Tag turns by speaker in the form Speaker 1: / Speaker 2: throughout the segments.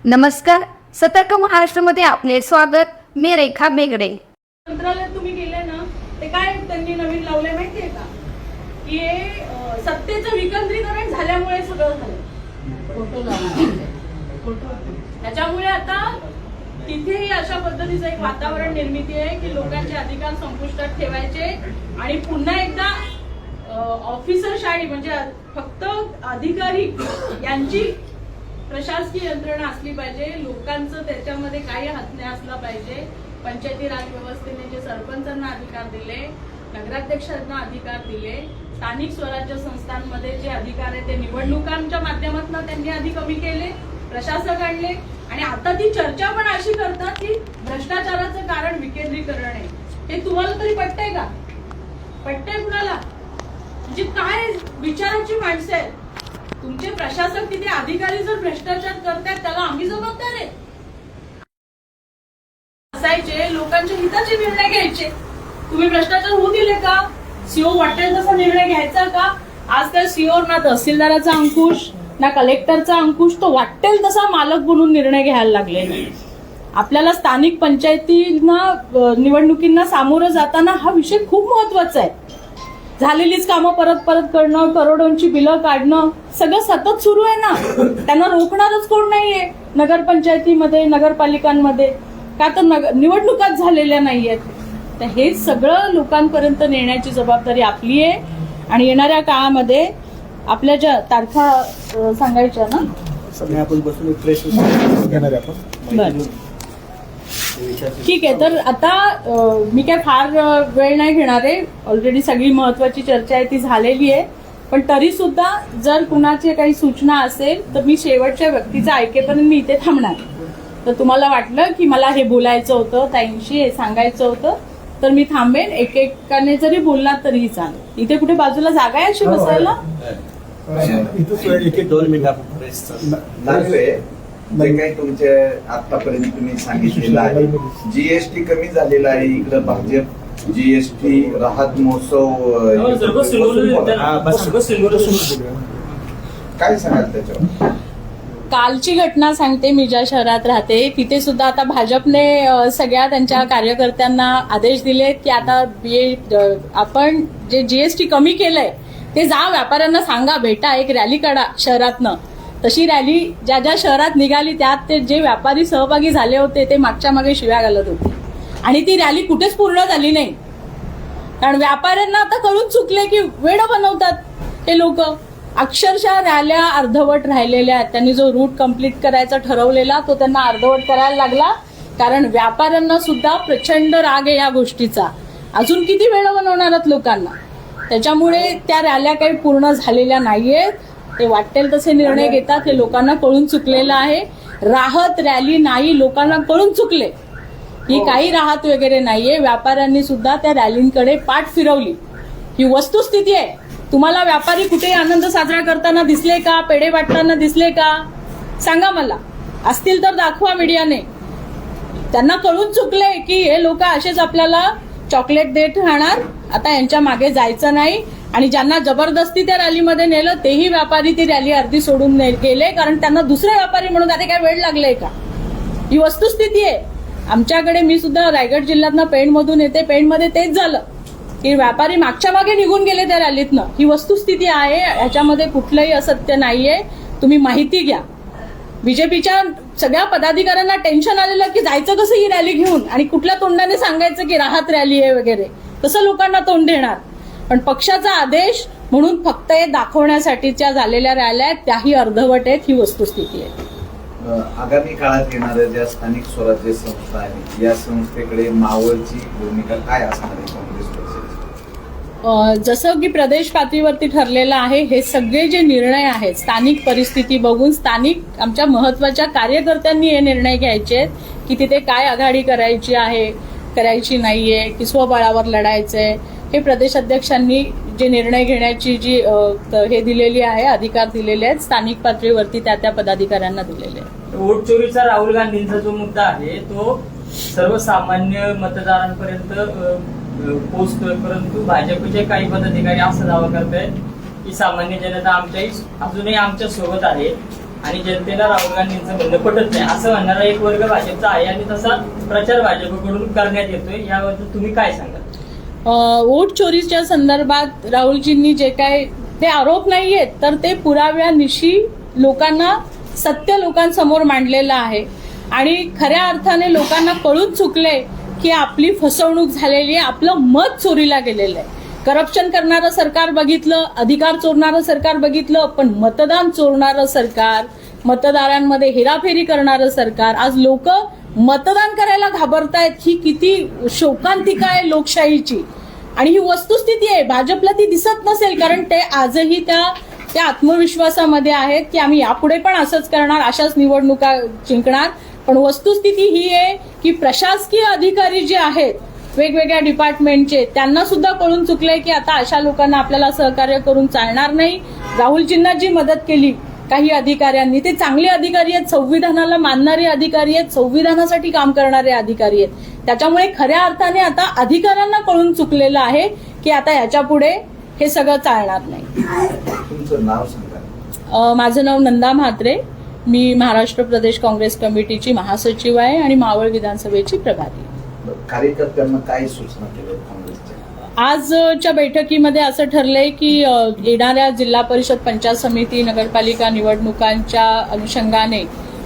Speaker 1: नमस्कार, सतर्क महाराष्ट्रामध्ये आपले स्वागत. मी रेखा बेगडे.
Speaker 2: मंत्रालयात तुम्ही गेले ना, ते काय त्यांनी नवीन लावले माहितीये का, की हे सत्तेचं विकेंद्रीकरण झाल्यामुळे सगळं झालं. त्याच्यामुळे आता तिथेही अशा पद्धतीचं एक वातावरण निर्मिती आहे की लोकांचे अधिकार संपुष्टात ठेवायचे आणि पुन्हा एकदा ऑफिसरशाही म्हणजे फक्त अधिकारी यांची प्रशासकीय यंत्रणा असली पाहिजे. लोकांचं त्याच्यामध्ये काही हात नाही असला पाहिजे. पंचायती राज व्यवस्थेने जे सरपंचांना अधिकार दिले, नगराध्यक्षांना अधिकार दिले, स्थानिक स्वराज्य संस्थांमध्ये जे अधिकार आहे ते निवडणुकांच्या माध्यमातून त्यांनी आधी कमी केले, प्रशासक आणले आणि आता ती चर्चा पण अशी करतात की भ्रष्टाचाराचं कारण विकेंद्रीकरण आहे. हे तुम्हाला तरी पटतंय का? पटतंय कुणाला? म्हणजे काय विचाराची माणसं आहेत तुमचे प्रशासक. तिथे अधिकारी जर भ्रष्टाचार करतात त्याला आम्ही जबाबदार आहे. असायचे लोकांच्या हिताचे निर्णय घ्यायचे. तुम्ही भ्रष्टाचार होऊ दिले का? सीओ वाटेल तसा निर्णय घ्यायचा का? आज त्या सीओ ना तहसीलदाराचा अंकुश ना कलेक्टरचा अंकुश, तो वाटेल तसा मालक बनून निर्णय घ्यायला लागले. आपल्याला स्थानिक पंचायतींना निवडणुकींना सामोरं जाताना हा विषय खूप महत्वाचा आहे. झालेलीच कामं परत परत करणं, करोडोंची बिलं काढणं, सगळं सतत सुरू आहे ना. त्यांना रोखणारच कोण नाहीये नगरपंचायतीमध्ये, नगरपालिकांमध्ये, का तर निवडणुकाच झालेल्या नाहीयेत. तर हे सगळं लोकांपर्यंत नेण्याची जबाबदारी आपली आहे. आणि येणाऱ्या काळामध्ये आपल्या ज्या तारखा सांगायच्या ना,
Speaker 3: आपण बसून फ्रेश घेणार आहे आपण.
Speaker 2: ठीक आहे. तर आता मी काय फार वेळ नाही घेणार आहे. ऑलरेडी सगळी महत्वाची चर्चा आहे ती झालेली आहे. पण तरी सुद्धा जर कुणाचे काही सूचना असेल तर मी शेवटच्या व्यक्तीचं ऐकेपर्यंत मी इथे थांबणार. तर तुम्हाला वाटलं की मला हे बोलायचं होतं, ताईंशी हे सांगायचं होतं, तर मी थांबेन. एकेकाने जरी बोललात तरीही चालेल. इथे कुठे बाजूला जागा आहे अशी बसायला?
Speaker 3: एक 2 मिनिट
Speaker 4: जे काही तुमचे आतापर्यंत तुम्ही सांगितलेलं आहे, जीएसटी कमी झालेला आहे. इकडं भाजप जीएसटी राहत महोत्सव काय सांगाल त्याच्यावर?
Speaker 2: कालची घटना सांगते. मी ज्या शहरात राहते तिथे सुद्धा आता भाजपने सगळ्या त्यांच्या कार्यकर्त्यांना आदेश दिले की आता आपण जे जीएसटी कमी केलंय ते जा व्यापाऱ्यांना सांगा, भेटा, एक रॅली काढा शहरातनं. तशी रॅली ज्या ज्या शहरात निघाली त्यात ते जे व्यापारी सहभागी झाले होते ते मागच्या मागे शिव्या घालत होते आणि ती रॅली कुठेच पूर्ण झाली नाही. कारण व्यापाऱ्यांना आता कळून चुकले की वेड बनवतात हे लोक. अक्षरशः रॅल्या अर्धवट राहिलेल्या आहेत. त्यांनी जो रूट कंप्लीट करायचा ठरवलेला तो त्यांना अर्धवट करायला लागला. कारण व्यापाऱ्यांना सुद्धा प्रचंड राग आहे या गोष्टीचा. अजून किती वेळ बनवणार लोकांना? त्याच्यामुळे त्या रॅल्या काही पूर्ण झालेल्या नाहीयेत. ते वाटेल तसे निर्णय घेतात. हे लोकांना कळून चुकलेलं आहे. राहत रॅली नाही, लोकांना कळून चुकले ही काही राहत वगैरे नाहीये. व्यापाऱ्यांनी सुद्धा त्या रॅलींकडे पाठ फिरवली. ही वस्तुस्थिती आहे. तुम्हाला व्यापारी कुठे आनंद साजरा करताना दिसले का? पेढे वाटताना दिसले का? सांगा मला. असतील तर दाखवा मीडियाने. त्यांना कळून चुकले की हे लोक असेच आपल्याला चॉकलेट देत राहणार. आता यांच्या मागे जायचं नाही. आणि ज्यांना जबरदस्ती त्या रॅलीमध्ये नेलं तेही व्यापारी ती रॅली अर्धी सोडून गेले. कारण त्यांना दुसरे व्यापारी म्हणून आता काय वेळ लागलाय का? ही वस्तुस्थिती आहे. आमच्याकडे, मी सुद्धा रायगड जिल्ह्यातनं पेणमधून येते, पेणमध्ये तेच झालं की व्यापारी मागच्या मागे निघून गेले त्या रॅलीतनं. ही वस्तुस्थिती आहे. ह्याच्यामध्ये कुठलंही असत्य नाहीये. तुम्ही माहिती घ्या. बीजेपीच्या सगळ्या पदाधिकाऱ्यांना टेन्शन आलेलं की जायचं कसं ही रॅली घेऊन आणि कुठल्या तोंडाने सांगायचं की राहत रॅली आहे वगैरे. कसं लोकांना तोंड देणार? पण पक्षाचा आदेश म्हणून फक्त हे दाखवण्यासाठीच्या झालेल्या रॅल्या आहेत त्याही अर्धवट आहेत. ही वस्तुस्थिती आहे.
Speaker 4: आगामी काळात येणाऱ्या ज्या स्थानिक स्वराज्य संस्था आहेत या संस्थेकडे मावळची भूमिका काय असणार आहे काँग्रेस पक्षाची?
Speaker 2: जसं की प्रदेश पातळीवरती ठरलेलं आहे, हे सगळे जे निर्णय आहेत स्थानिक परिस्थिती बघून स्थानिक आमच्या महत्वाच्या कार्यकर्त्यांनी हे निर्णय घ्यायचे आहेत की तिथे काय आघाडी करायची आहे, करायची नाहीये, की स्वबळावर लढायचंय. हे प्रदेश अध्यक्षांनी जे निर्णय घेण्याची जी हे दिलेली आहे, अधिकार दिलेले आहेत स्थानिक पातळीवरती त्या त्या पदाधिकाऱ्यांना दिलेले आहेत.
Speaker 5: वोट चोरीचा राहुल गांधींचा जो मुद्दा आहे तो सर्वसामान्य मतदारांपर्यंत पोहोचतोय, परंतु भाजपचे काही पदाधिकारी असा दावा करतायत की सामान्य जनता अजूनही आमच्या सोबत आहे. आणि जनतेला राहुल गांधींचं म्हणणं पटत नाही असं म्हणणारा एक वर्ग भाजपचा आहे आणि तसा प्रचार भाजपकडून करण्यात येतोय. याबद्दल तुम्ही काय सांगाल?
Speaker 2: वोट चोरीच्या संदर्भात राहुलजींनी जे काय ते आरोप नाहीयेत, तर ते पुराव्यानिशी लोकांना सत्य लोकांसमोर मांडलेलं आहे आणि खऱ्या अर्थाने लोकांना कळून चुकले की आपली फसवणूक झालेली आहे, आपलं मत चोरीला गेलेलं आहे. करप्शन करणारं सरकार बघितलं, अधिकार चोरणारं सरकार बघितलं, पण मतदान चोरणारं सरकार, मतदारांमध्ये हेराफेरी करणारं सरकार, आज लोक मतदान करायला घाबरतायत. ही किती शोकांतिका आहे लोकशाहीची. आणि ही वस्तुस्थिती आहे. भाजपला ती दिसत नसेल, कारण ते आजही त्या आत्मविश्वासामध्ये आहेत की आम्ही यापुढे पण असंच करणार, अशाच निवडणुका जिंकणार. पण वस्तुस्थिती ही आहे की प्रशासकीय अधिकारी जे आहेत वेगवेगळ्या डिपार्टमेंटचे, त्यांना सुद्धा कळून चुकलंय की आता अशा लोकांना आपल्याला सहकार्य करून चालणार नाही. राहुलजींना जी मदत केली काही अधिकाऱ्यांनी, ते चांगले अधिकारी आहेत, संविधानाला मानणारे अधिकारी आहेत, संविधानासाठी काम करणारे अधिकारी आहेत. त्याच्यामुळे खऱ्या अर्थाने आता अधिकाऱ्यांना कळून चुकलेलं आहे की आता याच्या पुढे हे सगळं चालणार नाही.
Speaker 4: तुमचं नाव सांगा.
Speaker 2: माझं नाव नंदा म्हात्रे. मी महाराष्ट्र प्रदेश काँग्रेस कमिटीची महासचिव आहे आणि मावळ विधानसभेची प्रभारी.
Speaker 4: कार्यकर्त्यांना काय सूचना केल्या काँग्रेसच्या?
Speaker 2: आजच्या बैठकीमध्ये असं ठरलंय की येणाऱ्या जिल्हा परिषद, पंचायत समिती, नगरपालिका निवडणुकांच्या अनुषंगाने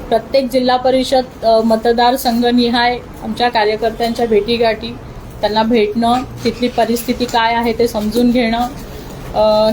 Speaker 2: प्रत्येक जिल्हा परिषद मतदारसंघनिहाय आमच्या कार्यकर्त्यांच्या भेटीगाठी, त्यांना भेटणं, तिथली परिस्थिती काय आहे ते समजून घेणं,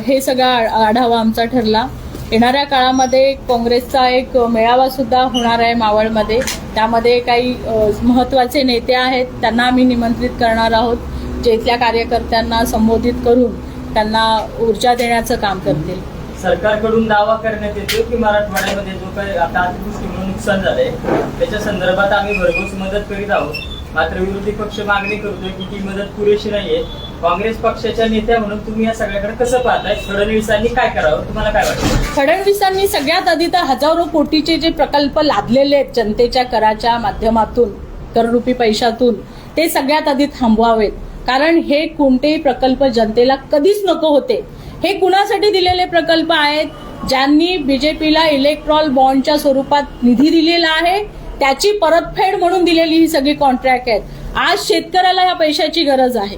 Speaker 2: हे सगळा आढावा आमचा ठरला. येणाऱ्या काळामध्ये काँग्रेसचा एक मेळावा सुद्धा होणार आहे मावळमध्ये. त्यामध्ये काही महत्त्वाचे नेते आहेत, त्यांना आम्ही निमंत्रित करणार आहोत, जे इथल्या कार्यकर्त्यांना संबोधित करून त्यांना ऊर्जा देण्याचं काम करतील.
Speaker 5: सरकारकडून दावा करण्यात येतो की मराठवाड्यामध्ये जो काही आता अतिवृष्टीमुळे नुकसान झालंय त्याच्या संदर्भात आम्ही भरघोस मदत करीत आहोत. मात्र विरोधी पक्ष मागणी करतोय की ती मदत पुरेशी नाहीये. काँग्रेस पक्षाच्या नेत्या म्हणून तुम्ही या सगळ्याकडे कसं पाहताय? फडणवीसांनी काय करावं, तुम्हाला काय वाटतं?
Speaker 2: फडणवीसांनी सगळ्यात आधी तर हजारो कोटीचे जे प्रकल्प लादलेले आहेत जनतेच्या कराच्या माध्यमातून, कररूपी पैशातून, ते सगळ्यात आधी थांबवावेत. कारण हे कोणतेही प्रकल्प जनतेला कधीच नको होते. हे कुणासाठी दिलेले प्रकल्प आहेत? ज्यांनी बीजेपीला इलेक्ट्रॉल बॉन्डच्या स्वरूपात निधी दिलेला आहे त्याची परतफेड म्हणून दिलेली ही सगळी कॉन्ट्रॅक्ट आहेत. आज शेतकऱ्याला या पैशाची गरज आहे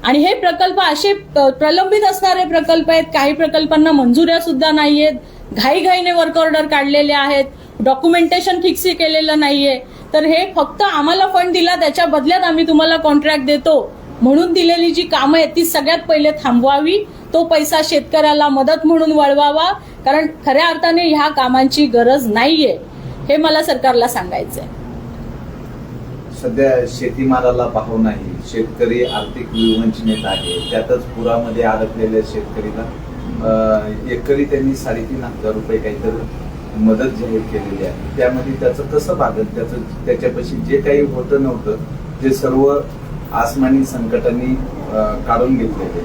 Speaker 2: आणि हे प्रकल्प असे प्रलंबित असणारे प्रकल्प आहेत. काही प्रकल्पांना मंजुऱ्या सुद्धा नाहीयेत, घाईघाईने वर्क ऑर्डर काढलेले आहेत, डॉक्युमेंटेशन फिक्स केलेलं नाहीये. तर हे फक्त आम्हाला फंड दिला त्याच्या बदल्यात आम्ही तुम्हाला कॉन्ट्रॅक्ट देतो म्हणून दिलेली जी कामं आहेत ती सगळ्यात पहिले थांबवावी. तो पैसा शेतकऱ्याला मदत म्हणून वळवावा, कारण खऱ्या अर्थाने ह्या कामांची गरज नाहीये, हे मला सरकारला सांगायचंय.
Speaker 4: सध्या शेतीमालाला भाव नाही, शेतकरी आर्थिक विवंचनेत आहे. त्यातच पुरामध्ये अडकलेल्या शेतकरीला एकरी त्यांनी 3,500 रुपये काहीतरी मदत जाहीर केलेली आहे. त्यामध्ये त्याचं कसं भागत, त्याच्यापाशी जे काही होतं नव्हतं ते सर्व आसमानी संकटांनी काढून घेतलेले.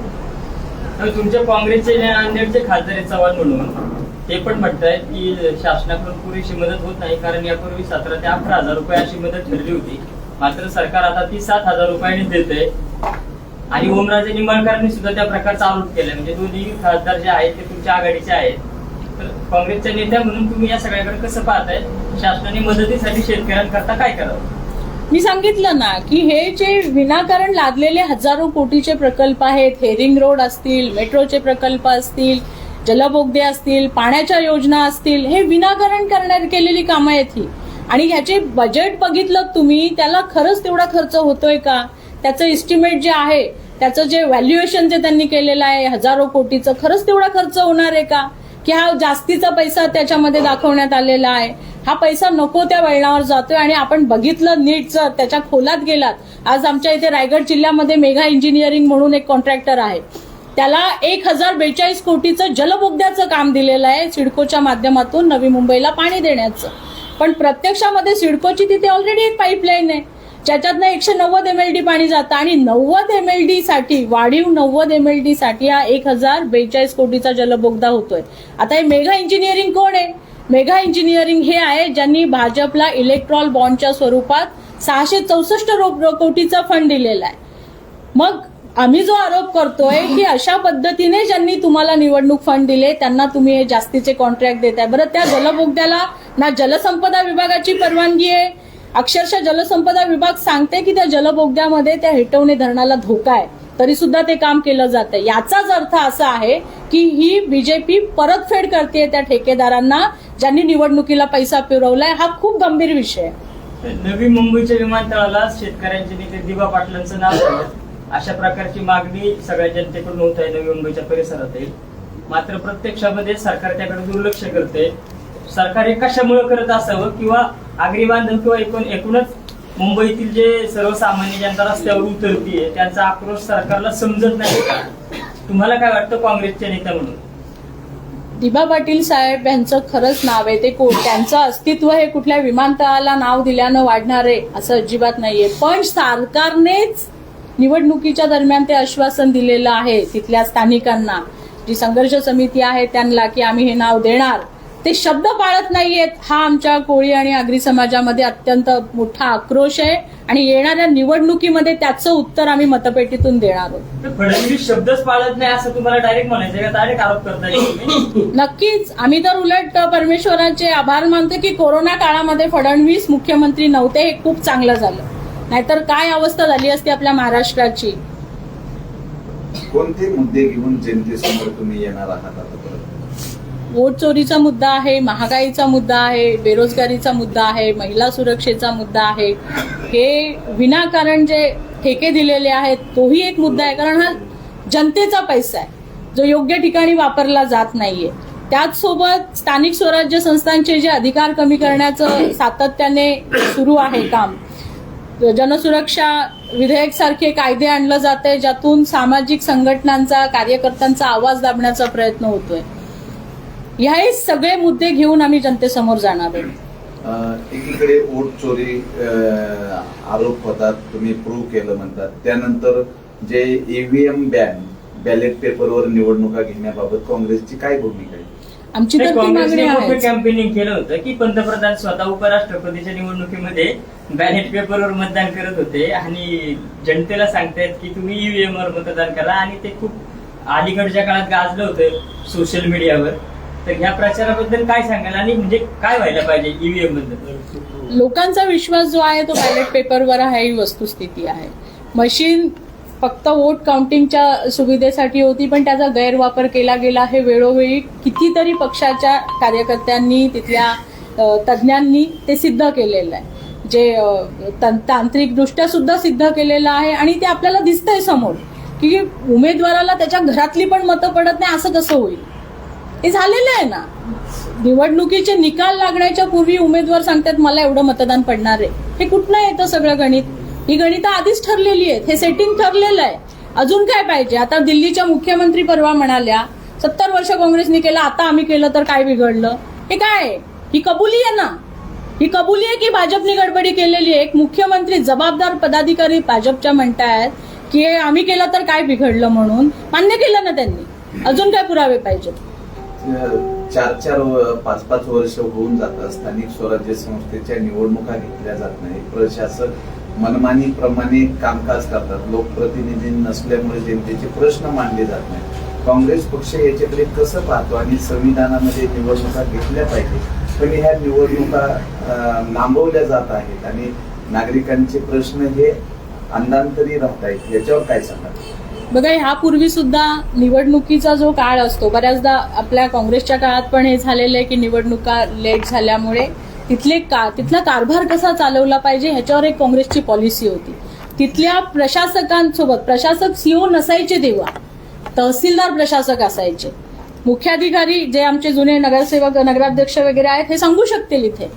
Speaker 5: तुमच्या काँग्रेसचे नांदेडचे खासदार आहेत चव्हाण म्हणून, ते पण म्हणतायत की शासनाकडून पुरेशी मदत होत नाही, कारण यापूर्वी 17,000 ते 18,000 रुपये अशी मदत ठरली होती. मात्र सरकार आता ती 7,000 रुपयांनी देते. आणि ओमराजे निंबाळकरांनी सुद्धा त्या प्रकारचा आरोप केलाय. म्हणजे दोन्ही खासदार जे आहेत ते तुमच्या आघाडीचे आहेत. तर काँग्रेसच्या नेत्या म्हणून तुम्ही या सगळ्याकडे कसं पाहताय? शासनाने मदतीसाठी शेतकऱ्यांकरता काय करावं?
Speaker 2: मी सांगितलं ना की हे जे विनाकारण लादलेले हजारो कोटीचे प्रकल्प आहेत, हेरिंग रोड असतील, मेट्रोचे प्रकल्प असतील, जलबोगदे असतील, पाण्याच्या योजना असतील, हे विनाकारण करण्यात केलेली कामं आहेत ही. आणि ह्याचे बजेट बघितलं तुम्ही, त्याला खरंच तेवढा खर्च होतोय का? त्याचं इस्टिमेट जे आहे, त्याचं जे व्हॅल्युएशन जे त्यांनी केलेलं आहे हजारो कोटीचं, खरंच तेवढा खर्च होणार आहे का? की हा जास्तीचा पैसा त्याच्यामध्ये दाखवण्यात आलेला आहे. हा पैसा नको त्या वळणावर जातोय. आणि आपण बघितलं नीट, जर त्याच्या खोलात गेलात, आज आमच्या इथे रायगड जिल्ह्यामध्ये मेघा इंजिनिअरिंग म्हणून एक कॉन्ट्रॅक्टर आहे, त्याला 1,042 कोटीचं जलबोगद्याचं काम दिलेलं आहे सिडकोच्या माध्यमातून नवी मुंबईला पाणी देण्याचं. पण प्रत्यक्षामध्ये सिडकोची तिथे ऑलरेडी एक पाईपलाईन आहे ज्याच्यातनं 190 MLD पाणी जातं आणि 90 MLD साठी, वाढीव 90 MLD साठी हा 1,042 कोटीचा जलबोगदा होतोय. आता हे मेघा इंजिनिअरिंग कोण आहे? मेघा इंजिनिअरिंग हे आहे ज्यांनी भाजपला इलेक्ट्रॉल बॉन्डच्या स्वरूपात 664 कोटीचा फंड दिलेला आहे. मग आम्ही जो आरोप करतोय की अशा पद्धतीने ज्यांनी तुम्हाला निवडणूक फंड दिले त्यांना तुम्ही हे जास्तीचे कॉन्ट्रॅक्ट देताय. बरं, त्या जलबोगद्याला ना जलसंपदा विभागाची परवानगी आहे. अक्षरशः जलसंपदा विभाग सांगते की त्या जलबोगद्यामध्ये त्या हेटवणे धरणाला धोका आहे, तरी सुद्धा ते काम केलं जातंय. याचाच अर्थ असा आहे की ही बीजेपी परतफेड करते त्या ठेकेदारांना ज्यांनी निवडणुकीला पैसा पुरवलाय. हा खूप गंभीर विषय आहे.
Speaker 5: नवी मुंबईच्या विमानतळाला शेतकऱ्यांचे नेते दिबा पाटलांचं नाव आहे. अशा प्रकारची मागणी सगळ्या जनतेकडून होत आहे नवी मुंबईच्या परिसरात. मात्र प्रत्यक्षामध्ये सरकार त्याकडे दुर्लक्ष करते. सरकार हे कशामुळे करत असावं, किंवा आगरी बांधव किंवा एकूणच मुंबईतील जे सर्वसामान्य जनता रस्त्यावर उतरतीये त्यांचा आक्रोश सरकारला समजत नाही का? तुम्हाला काय वाटतं काँग्रेसच्या नेत्या म्हणून?
Speaker 2: दिबा पाटील साहेब यांचं खरंच नाव आहे ते त्यांचं अस्तित्व हे कुठल्या विमानतळाला नाव दिल्यानं वाढणार आहे असं अजिबात नाहीये. पण सरकारनेच निवडणुकीच्या दरम्यान ते आश्वासन दिलेलं आहे तिथल्या स्थानिकांना, जी संघर्ष समिती आहे त्यांना, की आम्ही हे नाव देणार. ते शब्द पाळत नाहीयेत. हा आमच्या कोळी आणि आगरी समाजामध्ये अत्यंत मोठा आक्रोश आहे आणि येणाऱ्या निवडणुकीमध्ये त्याचं उत्तर आम्ही मतपेटीतून देणार आहोत.
Speaker 5: फडणवीस शब्दच पाळत नाही असं तुम्हाला डायरेक्ट म्हणायचं का? डायरेक्ट आरोप करताय?
Speaker 2: नक्कीच. आम्ही तर उलट परमेश्वराचे आभार मानतो की कोरोना काळामध्ये फडणवीस मुख्यमंत्री नव्हते, हे खूप चांगलं झालं. नाहीतर काय अवस्था झाली असती आपल्या महाराष्ट्राची.
Speaker 4: कोणते मुद्दे घेऊन जनतेसमोर तुम्ही येणार आहात आता परत?
Speaker 2: वोट चोरीचा मुद्दा आहे, महागाईचा मुद्दा आहे, बेरोजगारीचा मुद्दा आहे, महिला सुरक्षेचा मुद्दा आहे. हे विनाकारण जे ठेके दिलेले आहेत तोही एक मुद्दा आहे, कारण हा जनतेचा पैसा आहे जो योग्य ठिकाणी वापरला जात नाहीये. त्याचसोबत स्थानिक स्वराज्य संस्थांचे जे अधिकार कमी करण्याचं सातत्याने सुरू आहे काम. जनसुरक्षा विधेयक सारखे कायदे आणलं जाते ज्यातून सामाजिक संघटनांचा, कार्यकर्त्यांचा आवाज दाबण्याचा प्रयत्न होतोय. हे सगळे मुद्दे घेऊन आम्ही जनतेसमोर जाणार आहोत.
Speaker 4: एकीकडे वोट चोरी आरोप होतात, तुम्ही प्रूव्ह केलं म्हणतात. त्यानंतर जे ईव्हीएम बॅलेट पेपरवर निवडणुका घेण्याबाबत काँग्रेसची काय भूमिका आहे?
Speaker 2: आमची तर ती मागणी
Speaker 5: काँग्रेसने मोठं
Speaker 2: आहे.
Speaker 5: कॅम्पेनिंग केलं होतं की पंतप्रधान स्वतः उपराष्ट्रपतीच्या निवडणुकीमध्ये बॅलेट पेपरवर मतदान करत होते आणि जनतेला सांगतायत की तुम्ही ईव्हीएम वर मतदान करा, आणि ते खूप अलीकडच्या काळात गाजलं होतं सोशल मीडियावर. तर ह्या प्रचाराबद्दल काय सांगाल, आणि म्हणजे काय व्हायला पाहिजे ईव्हीएम बद्दल?
Speaker 2: लोकांचा विश्वास जो आहे तो बॅलेट पेपरवर आहे, ही वस्तुस्थिती आहे. मशीन फक्त वोट काउंटिंगच्या सुविधेसाठी होती, पण त्याचा गैरवापर केला गेला. हे वेळोवेळी कितीतरी पक्षाच्या कार्यकर्त्यांनी, तिथल्या तज्ज्ञांनी ते सिद्ध केलेलं आहे. जे तांत्रिकदृष्ट्या सुद्धा सिद्ध केलेलं आहे आणि ते आपल्याला दिसतंय समोर की उमेदवाराला त्याच्या घरातली पण मतं पडत नाही. असं कसं होईल? हे झालेलं आहे ना. निवडणुकीचे निकाल लागण्याच्या पूर्वी उमेदवार सांगतात मला एवढं मतदान पडणार आहे. हे कुठलं येतं सगळं गणित? ही गणितं आधीच ठरलेली आहेत, हे सेटिंग ठरलेलं आहे. अजून काय पाहिजे? आता दिल्लीच्या मुख्यमंत्री परवा म्हणाल्या 70 वर्ष काँग्रेसने केलं, आता आम्ही केलं तर काय बिघडलं? हे काय? ही कबुली आहे ना. ही कबुली आहे की भाजपने गडबडी केलेली आहे. एक मुख्यमंत्री, जबाबदार पदाधिकारी भाजपच्या म्हणतायत की आम्ही केलं तर काय बिघडलं म्हणून. मान्य केलं ना त्यांनी. अजून काय पुरावे पाहिजे?
Speaker 4: 4-5 वर्ष होऊन जातात, स्थानिक स्वराज्य संस्थेच्या निवडणुका घेतल्या जात नाही. प्रशासक मनमानीप्रमाणे कामकाज करतात. लोकप्रतिनिधी नसल्यामुळे जनतेचे प्रश्न मांडले जात नाही. काँग्रेस पक्ष याच्याकडे कसं पाहतो? आणि संविधानामध्ये निवडणुका घेतल्या पाहिजे, पण ह्या निवडणुका लांबवल्या जात आहेत आणि नागरिकांचे प्रश्न हे अंधांतरी राहत आहेत. याच्यावर काय सांगाल?
Speaker 2: बघा, ह्यापूर्वी सुद्धा निवडणुकीचा जो काळ असतो, बऱ्याचदा आपल्या काँग्रेसच्या काळात पण हे झालेलं आहे की निवडणुका लेट झाल्यामुळे तिथला कारभार कसा चालवला पाहिजे ह्याच्यावर एक काँग्रेसची पॉलिसी होती. तिथल्या प्रशासकांसोबत, प्रशासक सीओ नसायचे तेव्हा, तहसीलदार प्रशासक असायचे. मुख्याधिकारी जे आमचे जुने नगरसेवक, नगराध्यक्ष वगैरे आहेत हे सांगू शकतील इथे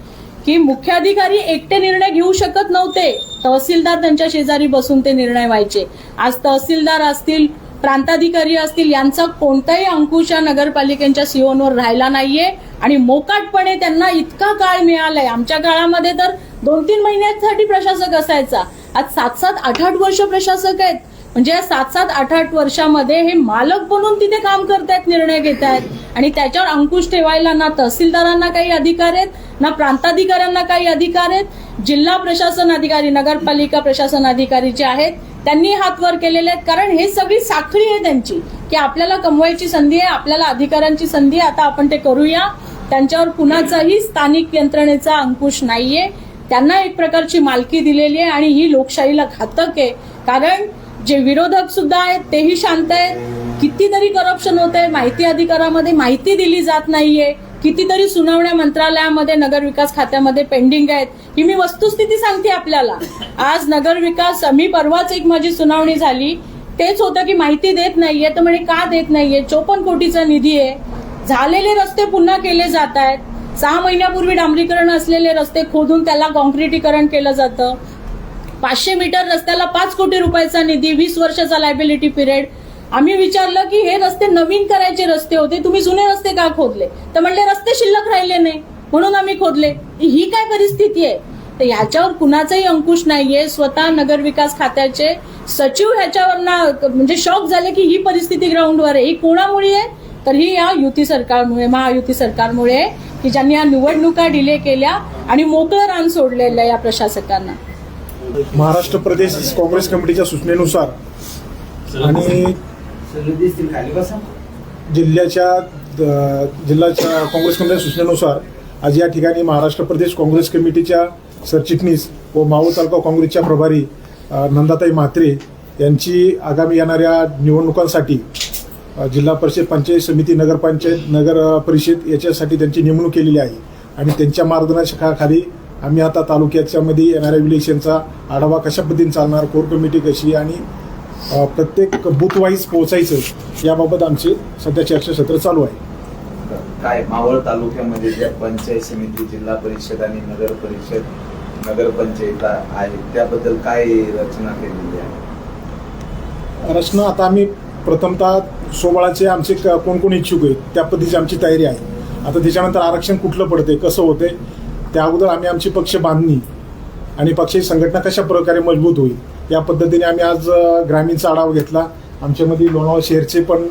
Speaker 2: की मुख्याधिकारी एकटे निर्णय घेऊ शकत नव्हते. तहसीलदार त्यांच्या शेजारी बसून ते निर्णय व्हायचे. आज तहसीलदार असतील, प्रांताधिकारी असतील, यांचा कोणताही अंकुश नगरपालिकेच्या सीओवर राहिला नाहीये आणि मोकाटपणे त्यांना इतका काळ मिळालाय. आमच्या काळामध्ये तर 2-3 महिन्यासाठी प्रशासक असायचा. आज 7-7, 8-8 वर्ष प्रशासक आहेत. म्हणजे या 7-7, 8-8 वर्षामध्ये हे मालक बनून तिथे काम करतायत, निर्णय घेत आहेत. आणि त्याच्यावर अंकुश ठेवायला ना तहसीलदारांना काही अधिकार आहेत, ना प्रांताधिकाऱ्यांना काही अधिकार आहेत. जिल्हा प्रशासन अधिकारी, नगरपालिका प्रशासन अधिकारी जे आहेत त्यांनी हात वर केलेले आहेत, कारण हे सगळी साखळी आहे त्यांची की आपल्याला कमवायची संधी आहे, आपल्याला अधिकारांची संधी आहे, आता आपण ते करूया. त्यांच्यावर कुणाचाही स्थानिक यंत्रणेचा अंकुश नाहीये. त्यांना एक प्रकारची मालकी दिलेली आहे आणि ही लोकशाहीला घातक आहे. कारण जे विरोधक सुद्धा आहेत तेही शांत आहेत. कितीतरी करप्शन होत आहे, माहिती अधिकारामध्ये माहिती दिली जात नाहीये, कितीतरी सुनावण्या मंत्रालयामध्ये नगर विकास खात्यामध्ये पेंडिंग आहेत. ही मी वस्तुस्थिती सांगते आपल्याला. आज नगर विकास, मी परवाच एक माझी सुनावणी झाली, तेच होतं की माहिती देत नाहीये. तर म्हणजे का देत नाहीये? 54 कोटीचा निधी आहे, झालेले रस्ते पुन्हा केले जात आहेत. 6 महिन्यापूर्वी डांबरीकरण असलेले रस्ते खोदून त्याला कॉन्क्रिटीकरण केलं जातं. 500 मीटर रस्त्याला 5 कोटी रुपयाचा निधी, 20 वर्षाचा लायबिलिटी पिरियड. आम्ही विचारलं की हे रस्ते नवीन करायचे रस्ते होते, तुम्ही जुने रस्ते का खोदले? तर म्हणले रस्ते शिल्लक राहिले नाही म्हणून आम्ही खोदले. ही काय परिस्थिती आहे? तर ह्याच्यावर कुणाचाही अंकुश नाहीये. स्वतः नगर विकास खात्याचे सचिव ह्याच्यावर म्हणजे शॉक झाले की ही परिस्थिती ग्राउंडवर आहे. ही कोणामुळे आहे? तर ही या युती सरकारमुळे, महायुती सरकारमुळे आहे, की ज्यांनी या निवडणुका डिले केल्या आणि मोकळं रान सोडलेलं या प्रशासकांना.
Speaker 3: महाराष्ट्र प्रदेश काँग्रेस कमिटीच्या सूचनेनुसार आणि जिल्ह्याच्या काँग्रेस कमिटीच्या सूचनेनुसार आज या ठिकाणी महाराष्ट्र प्रदेश काँग्रेस कमिटीच्या सरचिटणीस व मावळ तालुका काँग्रेसच्या प्रभारी नंदाताई म्हात्रे यांची आगामी येणाऱ्या निवडणुकांसाठी जिल्हा परिषद, पंचायत समिती, नगरपंचायत, नगर परिषद याच्यासाठी त्यांची नेमणूक केलेली आहे. आणि त्यांच्या मार्गदर्शनाखाली आम्ही आता तालुक्याच्या मध्ये येणाऱ्या इलेक्शनचा आढावा कशा पद्धतीने चालणार, कोर कमिटी कशी आणि प्रत्येक बूथ वाईज पोहोचायचं याबाबत आमचे सध्या चर्चासत्र चालू आहे.
Speaker 4: काय मावळ तालुक्यामध्ये ज्या पंचायत समिती, जिल्हा परिषद आणि नगर परिषद, नगरपंचायत आहे त्याबद्दल काय रचना केलेली आहे?
Speaker 3: रचना आता आम्ही प्रथमतः सोबळाचे आमचे कोण कोण इच्छुक आहेत त्या पद्धतीची आमची तयारी आहे. आता त्याच्यानंतर आरक्षण कुठलं पडते, कसं होते, त्या अगोदर आम्ही आमची पक्ष बांधणी आणि पक्षाची संघटना कशा प्रकारे मजबूत होईल या पद्धतीने आम्ही आज ग्रामीणचा आढावा घेतला. आमच्यामध्ये लोणावळा शहरचे पण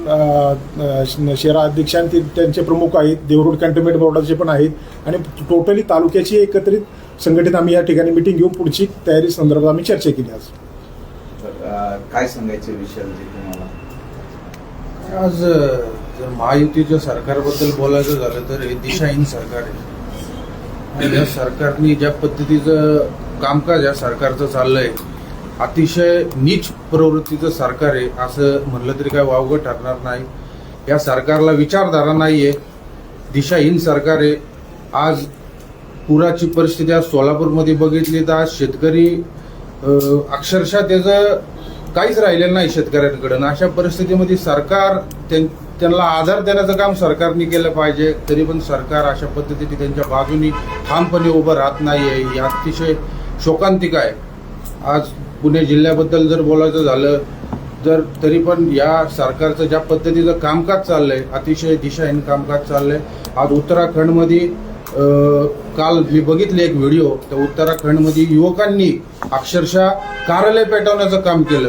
Speaker 3: शहराध्यक्ष आणि त्यांचे प्रमुख आहेत, देवरूड कॅन्टोन्मेंट बोर्डाचे पण आहेत आणि टोटली तालुक्याची एकत्रित संघटित आम्ही या ठिकाणी मिटिंग घेऊन पुढची तयारी संदर्भात आम्ही चर्चा केली. आज
Speaker 4: काय सांगायचे विषय तुम्हाला?
Speaker 6: आज जर महायुतीच्या सरकारबद्दल बोलायचं झालं तर हे दिशाहीन सरकार आहे. आणि या सरकारने ज्या पद्धतीचं कामकाज या सरकारचं चाललंय, अतिशय नीच प्रवृत्तीचं सरकार आहे असं म्हणलं तरी काय वावगं ठरणार नाही. या सरकारला विचारधारा नाहीये, दिशाहीन सरकार आहे. आज पुराची परिस्थिती आज सोलापूरमध्ये बघितली तर आज शेतकरी अक्षरशः त्याचं काहीच राहिलेलं नाही शेतकऱ्यांकडून. अशा परिस्थितीमध्ये सरकार त्यांना आधार देण्याचं काम सरकारने केलं पाहिजे. तरी पण सरकार अशा पद्धतीने त्यांच्या बाजूनी ठामपणे उभं राहत नाहीये, ही अतिशय शोकांतिक आहे. आज पुणे जिल्ह्याबद्दल जर बोलायचं झालं तर तरी पण या सरकारचं ज्या पद्धतीचं कामकाज चाललंय, अतिशय दिशाहीन कामकाज चाललंय. आज उत्तराखंडमध्ये काल मी बघितले एक व्हिडिओ, तर उत्तराखंडमध्ये युवकांनी अक्षरशः कार्यालय पेटवण्याचं काम केलं.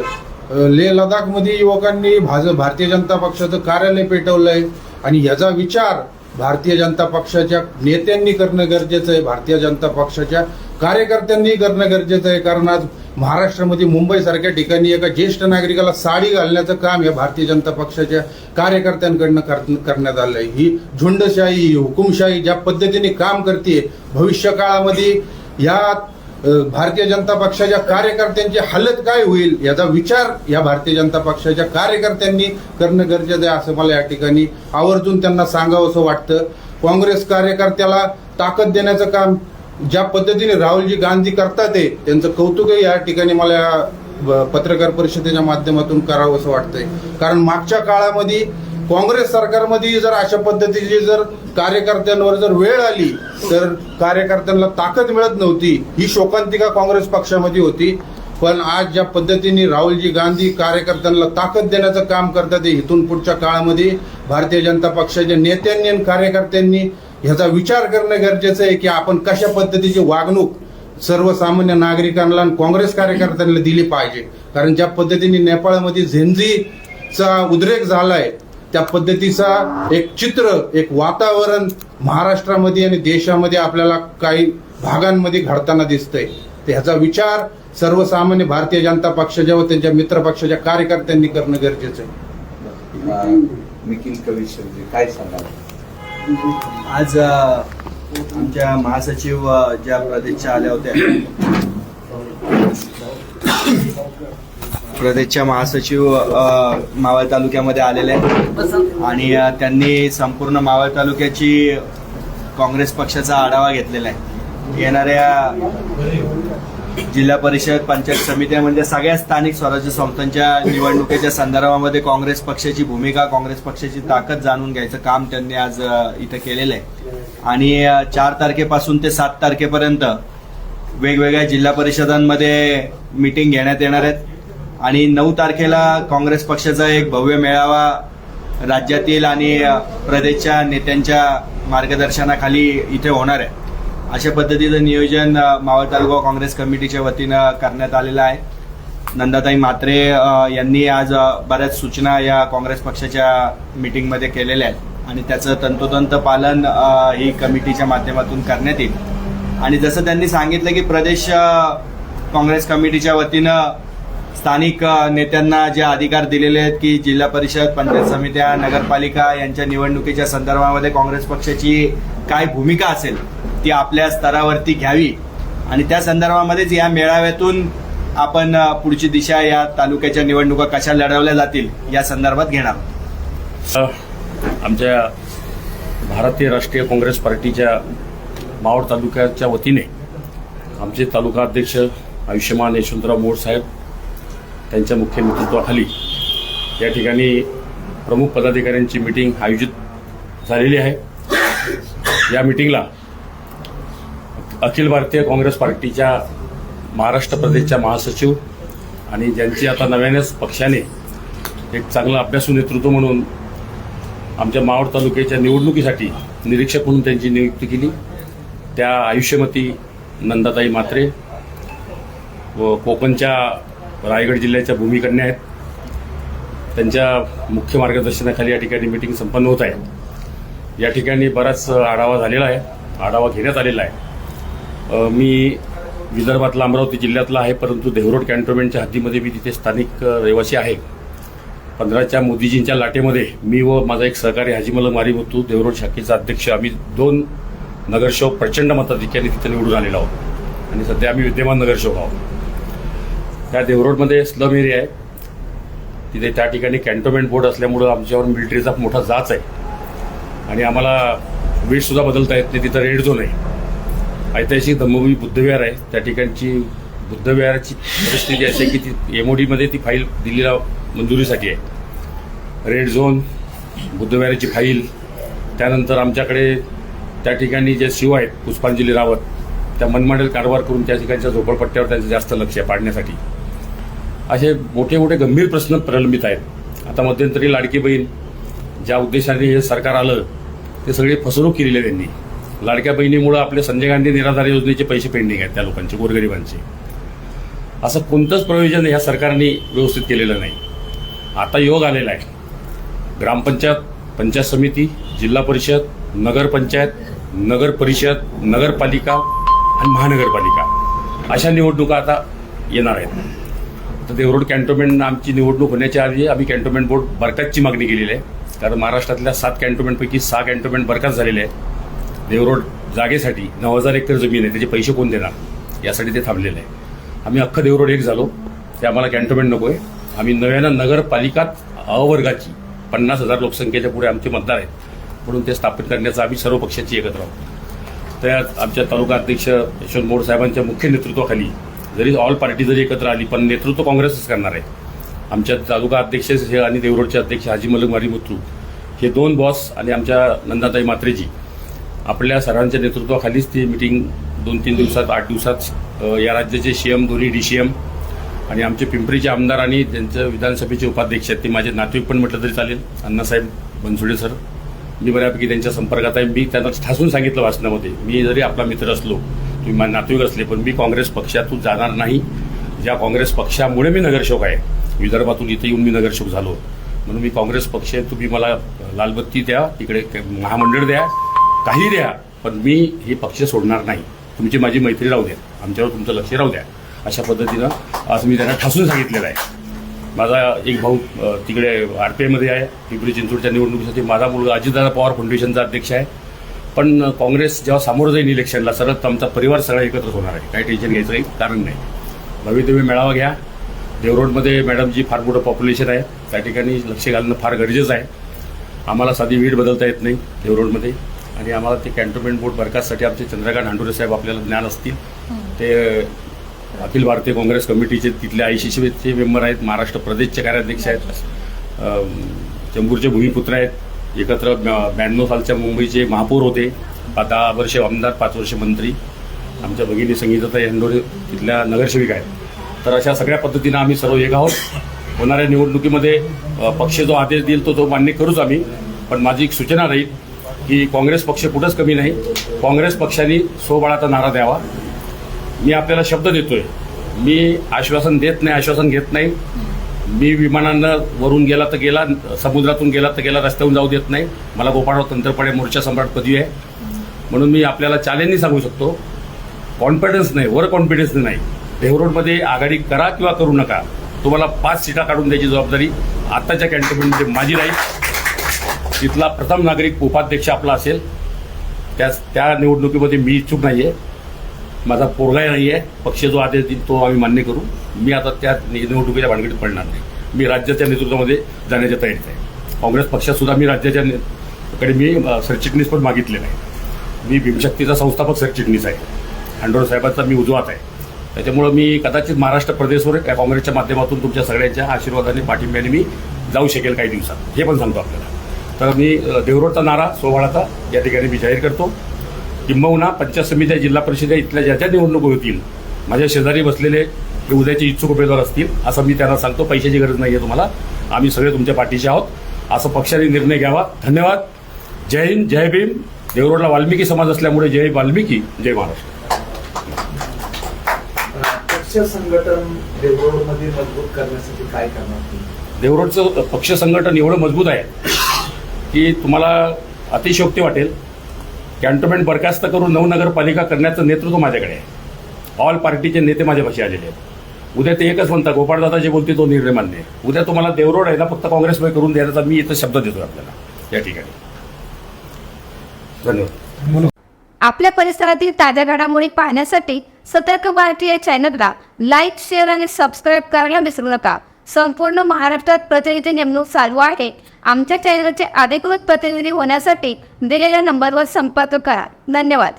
Speaker 6: लेह लडाखमध्ये युवकांनी भारतीय जनता पक्षाचं कार्यालय पेटवलंय आणि याचा विचार भारतीय जनता पक्षाच्या नेत्यांनी करणं गरजेचं आहे, भारतीय जनता पक्षाच्या कार्यकर्त्यांनी करणं गरजेचं आहे. कारण आज महाराष्ट्रामध्ये मुंबईसारख्या ठिकाणी एका ज्येष्ठ नागरिकाला साडी घालण्याचं काम या भारतीय जनता पक्षाच्या कार्यकर्त्यांकडनं करण्यात आलंय. ही झुंडशाही, हुकुमशाही ज्या पद्धतीने काम करते, भविष्य काळामध्ये या भारतीय जनता पक्षाच्या कार्यकर्त्यांची हालत काय होईल याचा विचार या भारतीय जनता पक्षाच्या कार्यकर्त्यांनी करणं गरजेचं आहे असं मला या ठिकाणी आवर्जून त्यांना सांगावं असं वाटतं. काँग्रेस कार्यकर्त्याला ताकद देण्याचं काम ज्या पद्धतीने राहुलजी गांधी करतात ते त्यांचं कौतुकही या ठिकाणी मला पत्रकार परिषदेच्या माध्यमातून करावं असं वाटतंय. कारण मागच्या काळामध्ये काँग्रेस सरकारमध्ये जर अशा पद्धतीची जर कार्यकर्त्यांवर जर वेळ आली तर कार्यकर्त्यांना ताकद मिळत नव्हती, ही शोकांतिका काँग्रेस पक्षामध्ये होती. पण आज ज्या पद्धतीने राहुलजी गांधी कार्यकर्त्यांना ताकद देण्याचं काम करतात, इथून पुढच्या काळामध्ये भारतीय जनता पक्षाच्या नेत्यांनी आणि कार्यकर्त्यांनी ह्याचा विचार करणं गरजेचं आहे की आपण कशा पद्धतीची वागणूक सर्वसामान्य नागरिकांना आणि काँग्रेस कार्यकर्त्यांना दिली पाहिजे. कारण ज्या पद्धतीने नेपाळमध्ये झेंझीचा उद्रेक झालाय, त्या पद्धतीचा एक चित्र, एक वातावरण महाराष्ट्रामध्ये आणि देशामध्ये आपल्याला काही भागांमध्ये घडताना दिसतंय. तर ह्याचा विचार सर्वसामान्य भारतीय जनता पक्षाच्या व त्यांच्या मित्र पक्षाच्या कार्यकर्त्यांनी करणं गरजेचं आहे.
Speaker 4: निखिल कविशेट्टी काय सांगाल?
Speaker 7: आज आमच्या महासचिव ज्या प्रदेशच्या आल्या होत्या, प्रदेशच्या महासचिव मावळ तालुक्यामध्ये आलेले आहेत आणि त्यांनी संपूर्ण मावळ तालुक्याची काँग्रेस पक्षाचा आढावा घेतलेला आहे. येणाऱ्या जिल्हा परिषद, पंचायत समित्या म्हणजे सगळ्या स्थानिक स्वराज्य संस्थांच्या निवडणुकीच्या संदर्भामध्ये काँग्रेस पक्षाची भूमिका, काँग्रेस पक्षाची ताकद जाणून घ्यायचं काम त्यांनी आज इथं केलेलं आहे. आणि 4 तारखेपासून ते 7 तारखेपर्यंत वेगवेगळ्या जिल्हा परिषदांमध्ये मीटिंग घेण्यात येणार आहेत आणि 9 तारखेला काँग्रेस पक्षाचा एक भव्य मेळावा राज्यातील आणि प्रदेशच्या नेत्यांच्या मार्गदर्शनाखाली इथे होणार आहे. अशा पद्धतीचं नियोजन मावळ तालुका काँग्रेस कमिटीच्या वतीनं करण्यात आलेलं आहे. नंदाताई म्हात्रे यांनी आज बऱ्याच सूचना या काँग्रेस पक्षाच्या मीटिंगमध्ये केलेल्या आहेत आणि त्याचं तंतोतंत पालन ही कमिटीच्या माध्यमातून करण्यात येईल. आणि जसं त्यांनी सांगितलं की प्रदेश काँग्रेस कमिटीच्या वतीनं स्थानिक नेत्यांना जे अधिकार दिलेले आहेत की जिल्हा परिषद, पंचायत समित्या, नगरपालिका यांच्या निवडणुकीच्या संदर्भामध्ये काँग्रेस पक्षाची काय भूमिका असेल ती आपल्या स्तरावरती घ्यावी आणि त्या संदर्भामध्येच या मेळाव्यातून आपण पुढची दिशा या तालुक्याच्या निवडणुका कशा लढवल्या जातील या संदर्भात घेणार.
Speaker 8: आमच्या भारतीय राष्ट्रीय काँग्रेस पार्टीच्या मावळ तालुक्याच्या वतीने आमचे तालुका अध्यक्ष आयुष्यमान यशवंतराव मोड साहेब त्यांच्या मुख्य नेतृत्वाखाली या ठिकाणी प्रमुख पदाधिकाऱ्यांची मीटिंग आयोजित झालेली आहे. या मीटिंगला अखिल भारतीय काँग्रेस पार्टीच्या महाराष्ट्र प्रदेशच्या महासचिव आणि ज्यांची आता नव्यानेच पक्षाने एक चांगलं अभ्यासू नेतृत्व म्हणून आमच्या मावळ तालुक्याच्या निवडणुकीसाठी निरीक्षक म्हणून त्यांची नियुक्ती केली, त्या आयुष्यमती नंदाताई म्हात्रे व कोकणच्या रायगड जिल्ह्याच्या भूमिकन्या आहेत. त्यांच्या मुख्य मार्गदर्शनाखाली या ठिकाणी मीटिंग संपन्न होत आहे. या ठिकाणी बराच आढावा झालेला आहे, आढावा घेण्यात आलेला आहे. मी विदर्भातला अमरावती जिल्ह्यातला आहे, परंतु देवरोड कॅन्टोन्मेंटच्या हद्दीमध्ये मी तिथे स्थानिक रहिवासी आहे. 15च्या मोदीजींच्या लाटेमध्ये मी व माझा एक सहकारी हाजी मलक मारिमुत्तू देवरोड शाखेचा अध्यक्ष आम्ही 2 नगरसेवक प्रचंड मताधिक्याने तिथे निवडून आलेलो आहोत आणि सध्या आम्ही विद्यमान नगरसेवक आहोत. त्या देवरोडमध्ये स्लम एरिया आहे, तिथे त्या ठिकाणी कॅन्टोन्मेंट बोर्ड असल्यामुळं आमच्यावर मिलिटरीचा मोठा जाच आहे आणि आम्हाला वेटसुद्धा बदलता येत नाही. तिथं रेड झोन आहे. ऐतिहासिक धम्मभूमी बुद्धविहार आहे, त्या ठिकाणची बुद्धविहाराची परिस्थिती अशी आहे की ती एमओडीमध्ये ती फाईल दिल्लीला मंजुरीसाठी आहे. रेड झोन, बुद्धविहाराची फाईल, त्यानंतर आमच्याकडे त्या ठिकाणी जे शिव आहेत पुष्पांजली रावत, त्या मनमाडेल कारभार करून त्या ठिकाणच्या झोपडपट्ट्यावर त्यांचं जास्त लक्ष आहे पाडण्यासाठी. असे मोठे मोठे गंभीर प्रश्न प्रलंबित आहेत. आता मध्यंतरी लाडकी बहीण ज्या उद्देशाने हे सरकार आलं ते सगळी फसवणूक केलेली आहे त्यांनी. लाडक्या बहिणीमुळे आपले संजय गांधी निराधार योजनेचे पैसे पेंडिंग आहेत त्या लोकांचे, गोरगरिबांचे. असं कोणतंच प्रयोजन ह्या सरकारने व्यवस्थित केलेलं नाही. आता योग आलेला आहे. ग्रामपंचायत, पंचायत समिती, जिल्हा परिषद, नगरपंचायत, नगर परिषद, नगरपालिका आणि महानगरपालिका अशा निवडणुका आता येणार आहेत. तर देवरोड कॅन्टोन्मेंट आमची निवडणूक होण्याच्या आधी आम्ही कॅन्टोन्मेंट बोर्ड बरखास्तची मागणी केलेली आहे, कारण महाराष्ट्रातल्या 7 कॅन्टोन्मेंटपैकी 6 कॅन्टोन्मेंट बरखास्त झालेले आहेत. देवरोड जागेसाठी 9000 एकर जमीन आहे, त्याचे पैसे कोण देणार यासाठी ते थांबलेलं आहे. आम्ही अख्खं देवरोड एक झालो, ते आम्हाला कॅन्टोन्मेंट नको आहे. आम्ही नव्यानं नगरपालिकात अवर्गाची 50,000 लोकसंख्येच्या पुढे आमचे मतदार आहेत, म्हणून ते स्थापित करण्याचं आम्ही सर्व पक्षाची एकत्र आहोत. त्यात आमच्या तालुका अध्यक्ष यशवंत मोड साहेबांच्या मुख्य नेतृत्वाखाली जरी ऑल पार्टी जरी एकत्र आली पण नेतृत्व काँग्रेसच करणार आहे. आमच्या तालुका अध्यक्ष आणि देवरोडचे अध्यक्ष हाजी मलक मारिमुत्तू हे 2 बॉस आणि आमच्या नंदाताई म्हात्रेजी आपल्या सर्वांच्या नेतृत्वाखालीच ती मिटिंग 2-3 दिवसात 8 दिवसात या राज्याचे सीएम, दोन्ही डीसीएम आणि आमचे पिंपरीचे आमदार आणि त्यांचं विधानसभेचे उपाध्यक्ष आहेत, ते माझे नातेवाईक पण म्हटलं तरी चालेल, अण्णासाहेब बनसोडे सर, मी बऱ्यापैकी त्यांच्या संपर्कात आहे. मी त्यांना ठासून सांगितलं भाषणामध्ये, मी जरी आपला मित्र असलो, तुम्ही माझे नातेवाईक असले, पण मी काँग्रेस पक्षातून जाणार नाही. ज्या काँग्रेस पक्षामुळे मी नगरसेवक आहे, विदर्भातून इथे येऊन मी नगरसेवक झालो, म्हणून मी काँग्रेस पक्ष, तुम्ही मला लालबत्ती द्या, तिकडे महामंडळ द्या, काही द्या, पण मी हे पक्ष सोडणार नाही. तुमची माझी मैत्री राहू द्या, आमच्यावर तुमचं लक्ष राहू द्या, अशा पद्धतीनं आज मी त्यांना ठासून सांगितलेलं आहे. माझा एक भाऊ तिकडे RPIमध्ये आहे, पिंपरी चिंचवडच्या निवडणुकीसाठी. माझा मुलगा अजितदादा पवार फाउंडेशनचा अध्यक्ष आहे. पण काँग्रेस जेव्हा सामोरं जाईल इलेक्शनला, सरळ आमचा परिवार सगळा एकत्र होणार आहे. काही टेन्शन घ्यायचं काही कारण नाही. भवितव्य मेळावा घ्या. देवरोडमध्ये मॅडमची फार मोठं पॉप्युलेशन आहे, त्या ठिकाणी लक्ष घालणं फार गरजेचं आहे. आम्हाला साधी वीट बदलता येत नाही देवरोडमध्ये, आणि आम्हाला ते कॅन्टोन्मेंट बोर्ड बरखास्तसाठी आमचे चंद्रकांत हांडुरे साहेब आपल्याला ज्ञान असतील, ते अखिल भारतीय काँग्रेस कमिटीचे तिथले ICCचे मेंबर आहेत, महाराष्ट्र प्रदेशचे कार्याध्यक्ष आहेत, चेंबूरचे भूमिपुत्र आहेत, एकत्र 92 सालच्या मुंबईचे महापौर होते, 10 वर्ष आमदार, 5 वर्ष मंत्री. आमच्या भगिनी संगीताताई हंडोरे तिथल्या नगरसेविका आहेत. तर अशा सगळ्या पद्धतीनं आम्ही सर्व एक आहोत. होणाऱ्या निवडणुकीमध्ये पक्ष जो आदेश देईल तो मान्य करूच आम्ही. पण माझी एक सूचना राहील की काँग्रेस पक्ष कुठंच कमी नाही. काँग्रेस पक्षाने स्वबळाचा नारा द्यावा. मी आपल्याला शब्द देतोय, मी आश्वासन देत नाही, आश्वासन घेत नाही. मी विमानानं वरून गेला तर गेला, समुद्रातून गेला तर गेला, रस्त्यावरून जाऊ देत नाही. मला गोपाळराव तंत्रपाडे मोर्चा सम्राट पदवी आहे, म्हणून मी आपल्याला चॅलेंजनी सांगू शकतो, कॉन्फिडन्स नाही, वर कॉन्फिडन्स नाही. देवरोडमध्ये आघाडी करा किंवा करू नका, तुम्हाला 5 सीटा काढून द्यायची जबाबदारी आत्ताच्या कॅन्टोन्मेंटमध्ये माझी राहील. तिथला प्रथम नागरिक उपाध्यक्ष आपला असेल. त्या निवडणुकीमध्ये मी इच्छुक नाही आहे, माझा पोरगाही नाही आहे. पक्ष जो आदेश देईल तो आम्ही मान्य करू. मी आता त्या निवडणुकीच्या भानगडीत पडणार नाही. मी राज्याच्या नेतृत्वामध्ये जाण्याच्या तयारीत आहे. काँग्रेस पक्षातसुद्धा मी राज्याच्या कडे मी सरचिटणीस पण मागितलेलं आहे. मी भीमशक्तीचा संस्थापक सरचिटणीस आहे. हांडोरे साहेबांचा मी उजवात आहे. त्याच्यामुळं मी कदाचित महाराष्ट्र प्रदेशवर त्या काँग्रेसच्या माध्यमातून तुमच्या सगळ्यांच्या आशीर्वादाने, पाठिंब्याने मी जाऊ शकेल काही दिवसात, हे पण सांगतो आपल्याला. तर मी देवरोडचा नारा सोहळाचा या ठिकाणी मी जाहीर करतो. किंबहुना पंचायत समित्या, जिल्हा परिषद इथल्या ज्या ज्या निवडणुका होतील, माझ्या शेजारी बसलेले हे उद्याचे इच्छुक उमेदवार असतील, असं मी त्यांना सांगतो. पैशाची गरज नाही आहे तुम्हाला, आम्ही सगळे तुमच्या पाठीशी आहोत, असं पक्षाने निर्णय घ्यावा. धन्यवाद. जय हिंद, जय भीम. देवरोडला वाल्मिकी समाज असल्यामुळे जय वाल्मिकी, जय महाराष्ट्र.
Speaker 4: पक्ष संघटन देवरोडमध्ये मजबूत करण्यासाठी काय करणार?
Speaker 8: देवरोडचं पक्ष संघटन एवढं मजबूत आहे की तुम्हाला अतिशयोक्ती वाटेल. कॅन्टोन्मेंट बरखास्त करून नगरपालिका करण्याचं नेतृत्व माझ्याकडे आहे. ऑल पार्टीचे नेते माझ्यापाशी आलेले आहेत. उद्या ते एकच म्हणतात, गोपाळदादा जे बोलते तो निर्णय मान्य आहे. उद्या तुम्हाला देवरोड आहे ना फक्त काँग्रेसमध्ये करून द्यायचा मी इथं शब्द देतो आपल्याला या ठिकाणी. धन्यवाद.
Speaker 1: आपल्या परिसरातील ताज्या घडामोडी पाहण्यासाठी सतर्क भारती या चॅनलला लाईक, शेअर आणि सबस्क्राईब करायला विसरू नका. संपूर्ण महाराष्ट्रात प्रतिनिधी नेमणूक चालू आहे. आमच्या चॅनलचे अधिकृत प्रतिनिधी होण्यासाठी दिलेल्या नंबरवर संपर्क करा. धन्यवाद.